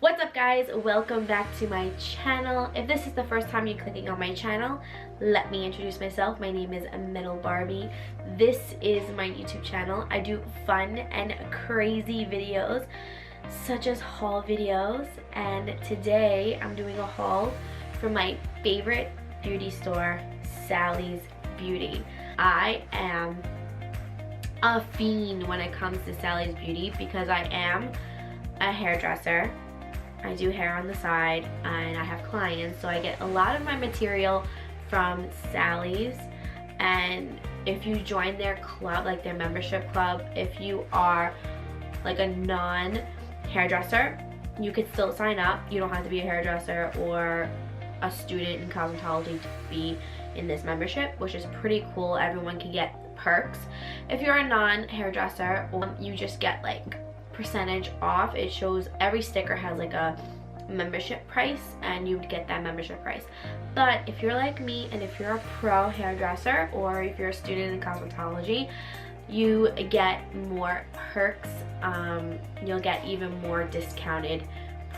What's up guys, welcome back to my channel. If this is the first time you're clicking on my channel, let me introduce myself. My name is MetalBarbie. This is my YouTube channel. I do fun and crazy videos such as haul videos, and today I'm doing a haul from my favorite beauty store, Sally's Beauty. I am a fiend when it comes to Sally's Beauty because I am a hairdresser. I do hair on the side and I have clients, so I get a lot of my material from Sally's. And if you join their club, like their membership club, if you are like a non-hairdresser, you could still sign up. You don't have to be a hairdresser or a student in cosmetology to be in this membership, which is pretty cool. Everyone can get perks. If you're a non-hairdresser, you just get like percentage off. It shows every sticker has like a membership price and you would get that membership price. But if you're like me and if you're a pro hairdresser or if you're a student in cosmetology, you get more perks. You'll get even more discounted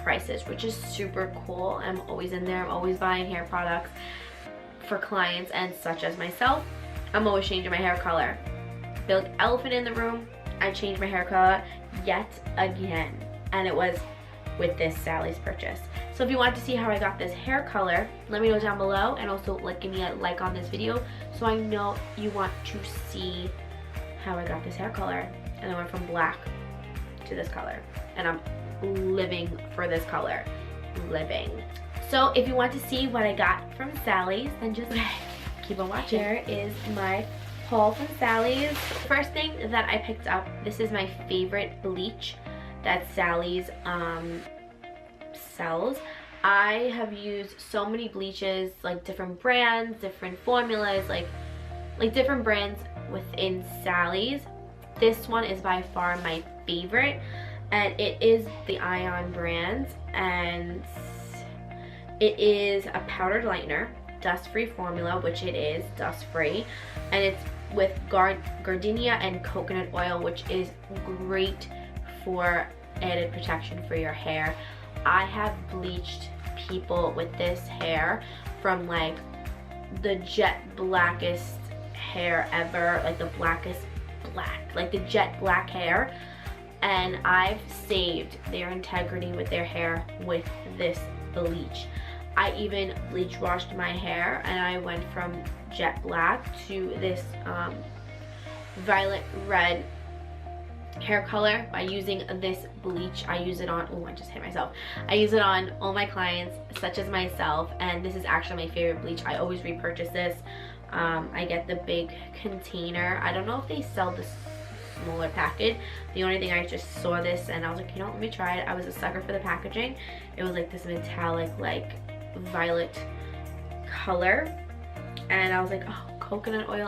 prices, which is super cool. I'm always in there. I'm always buying hair products for clients and such as myself. I'm always changing my hair color. Big elephant in the room, I changed my hair color yet again, and it was with this Sally's purchase. So if you want to see how I got this hair color, let me know down below, and also give me a like on this video so I know you want to see how I got this hair color. And I went from black to this color, and I'm living for this color. Living. So if you want to see what I got from Sally's, then just keep on watching. Here is my haul from Sally's. First thing that I picked up, this is my favorite bleach that Sally's sells. I have used so many bleaches, like different brands, different formulas, like different brands within Sally's. This one is by far my favorite, and it is the Ion brand, and it is a powdered lightener, dust-free formula, which it is dust-free, and it's with gardenia and coconut oil, which is great for added protection for your hair. I have bleached people with this hair from like the jet blackest hair ever, like the blackest black, like the jet black hair, and I've saved their integrity with their hair with this bleach. I even bleach washed my hair, and I went from jet black to this violet red hair color by using this bleach. I use it on, oh, I just hit myself. I use it on all my clients such as myself, and this is actually my favorite bleach. I always repurchase this. I get the big container. I don't know if they sell the smaller package. The only thing, I just saw this and I was like, you know, let me try it. I was a sucker for the packaging. It was like this metallic, like violet color, and I was like, oh, coconut oil,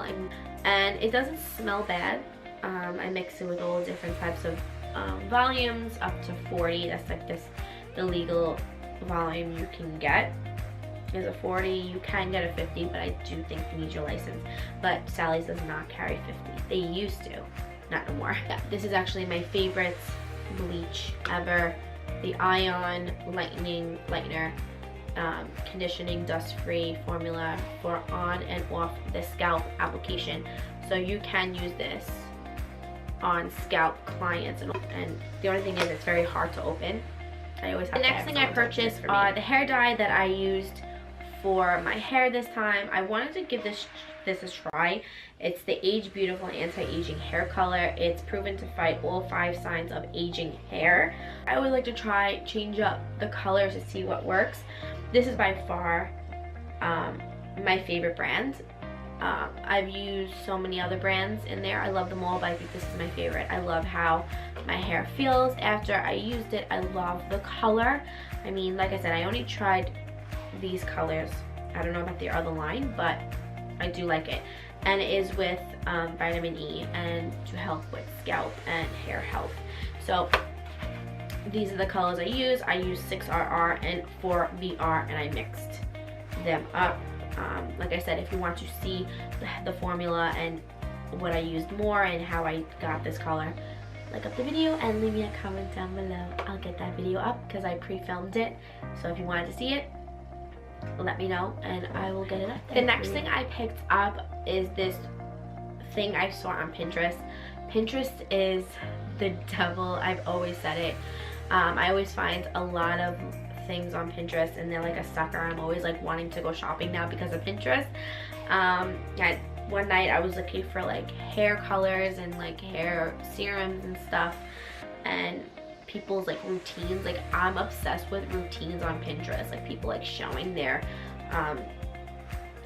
and it doesn't smell bad. I mix it with all different types of volumes up to 40. That's like the legal volume you can get is a 40. You can get a 50, but I do think you need your license. But Sally's does not carry 50. They used to, not no more. Yeah, this is actually my favorite bleach ever. The Ion lightener. Conditioning dust-free formula for on and off the scalp application, so you can use this on scalp clients, and the only thing is it's very hard to open. I always have the next thing I purchased the hair dye that I used for my hair this time. I wanted to give this a try. It's the Age Beautiful Anti-Aging Hair Color. It's proven to fight all 5 signs of aging hair. I always like to change up the colors to see what works. This is by far my favorite brand. I've used so many other brands in there. I love them all, but I think this is my favorite. I love how my hair feels after I used it. I love the color. I mean, like I said, I only tried these colors. I don't know about the other line, but I do like it. And it is with vitamin E and to help with scalp and hair health. So these are the colors I use. I use 6RR and 4VR, and I mixed them up. Like I said, if you want to see the formula and what I used more and how I got this color, like up the video and leave me a comment down below. I'll get that video up because I pre-filmed it. So if you wanted to see it, let me know and I will get it up. The next thing I picked up is this thing I saw on Pinterest. Pinterest is the devil. I've always said it. I always find a lot of things on Pinterest and they're like a sucker. I'm always like wanting to go shopping now because of Pinterest. One night I was looking for like hair colors and like hair serums and stuff and people's like routines. Like I'm obsessed with routines on Pinterest, like people like showing their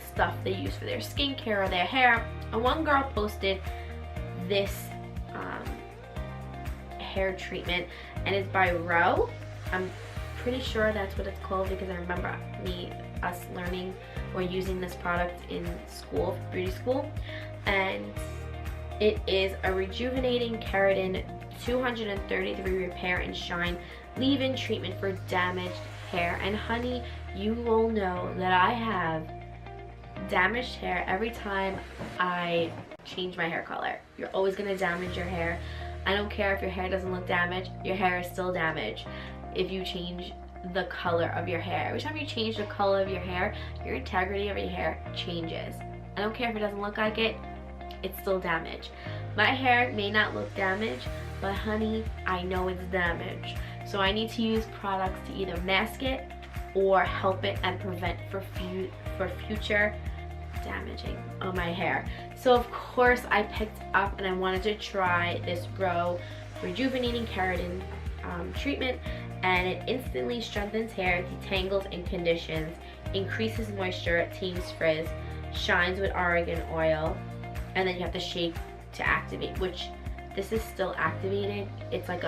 stuff they use for their skincare or their hair. And one girl posted this hair treatment and it's by Row. I'm pretty sure that's what it's called because I remember us learning or using this product in school, beauty school. And it is a rejuvenating keratin 233 repair and shine leave-in treatment for damaged hair. And honey, you will know that I have damaged hair every time I change my hair color. You're always gonna damage your hair. I don't care if your hair doesn't look damaged, your hair is still damaged if you change the color of your hair. Every time you change the color of your hair, your integrity of your hair changes. I don't care if it doesn't look like it, it's still damaged. My hair may not look damaged, but honey, I know it's damaged. So I need to use products to either mask it or help it and prevent for future damaging on my hair. So of course I picked up and I wanted to try this Row rejuvenating keratin treatment, and it instantly strengthens hair, detangles and conditions, increases moisture, tames frizz, shines with argan oil, and then you have to shake to activate, which this is still activated. It's like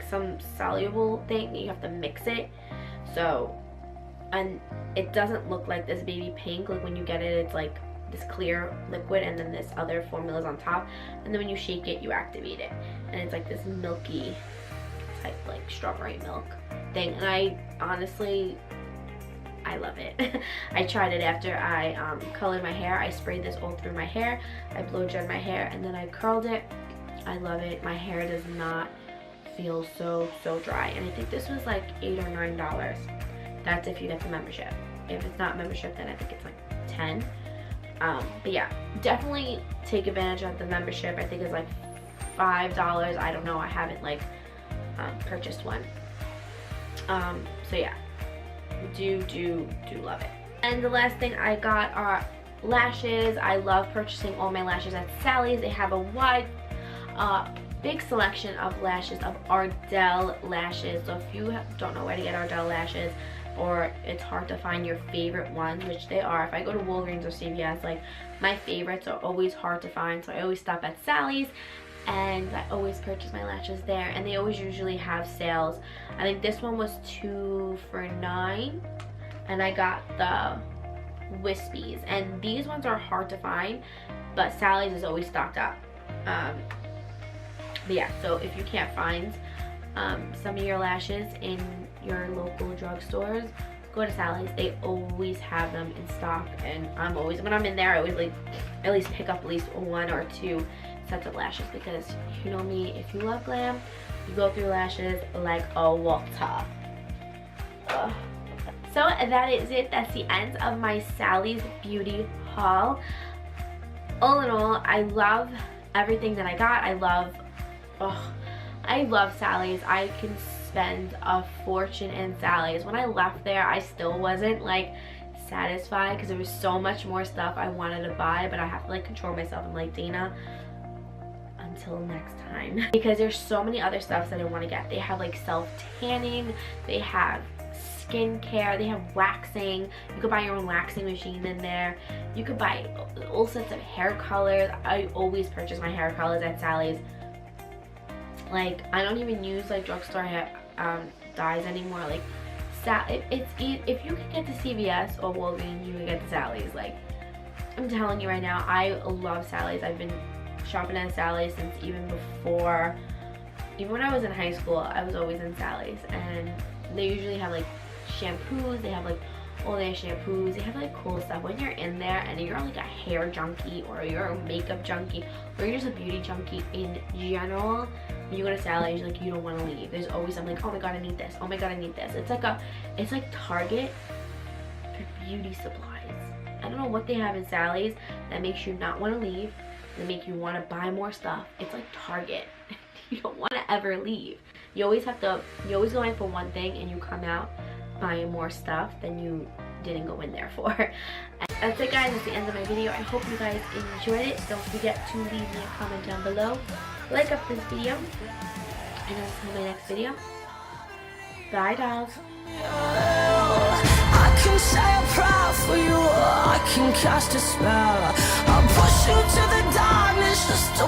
some soluble thing, you have to mix it. So, and it doesn't look like this baby pink. Like when you get it, it's like this clear liquid and then this other formula is on top, and then when you shake it, you activate it, and it's like this milky type, like strawberry milk thing. And I honestly, I love it. I tried it after I colored my hair. I sprayed this all through my hair, I blow dried my hair, and then I curled it. I love it. My hair does not feel so dry, and I think this was like $8 or $9. That's if you get the membership. If it's not membership, then I think it's like 10. But yeah, definitely take advantage of the membership. I think it's like $5. I don't know, I haven't like purchased one. So yeah, do love it. And the last thing I got are lashes. I love purchasing all my lashes at Sally's. They have a wide big selection of lashes, of Ardell lashes. So if you don't know where to get Ardell lashes, or it's hard to find your favorite ones, which they are. If I go to Walgreens or CVS, like my favorites are always hard to find, so I always stop at Sally's and I always purchase my lashes there, and they always usually have sales. I think this one was 2 for $9, and I got the wispies, and these ones are hard to find, but Sally's is always stocked up. But yeah, so if you can't find some of your lashes in your local drugstores, go to Sally's. They always have them in stock, and I'm always, when I'm in there, I always like at least pick up at least 1 or 2 sets of lashes, because you know me, if you love glam, you go through lashes like a water. So that is it. That's the end of my Sally's beauty haul. All in all, I love everything that I got. I love Sally's. I can spend a fortune in Sally's. When I left there, I still wasn't like satisfied because there was so much more stuff I wanted to buy, but I have to like control myself. I'm like, Dana, until next time, because there's so many other stuff that I want to get. They have like self-tanning, they have skincare, they have waxing. You could buy your own waxing machine in there. You could buy all sets of hair colors. I always purchase my hair colors at Sally's. Like, I don't even use like drugstore hair dyes anymore. Like, if you can get to CVS or Walgreens, you can get to Sally's. Like, I'm telling you right now, I love Sally's. I've been shopping at Sally's since even when I was in high school, I was always in Sally's, and they usually have like shampoos, they have like all their shampoos. They have like cool stuff. When you're in there and you're like a hair junkie or you're a makeup junkie or you're just a beauty junkie in general, when you go to Sally's, like, you don't want to leave. There's always something like, oh my god, I need this, oh my god, I need this. It's like Target for beauty supplies. I don't know what they have in Sally's that makes you not want to leave, that make you want to buy more stuff. It's like Target. You don't want to ever leave. You always go in for one thing and you come out buying more stuff than you didn't go in there for. And that's it, guys. That's the end of my video. I hope you guys enjoyed it. Don't forget to leave me a comment down below. Like up this video. And I'll see you in my next video. Bye, dolls. I can say I'm proud for you, I can cast a spell. I'll push you to the darkness just to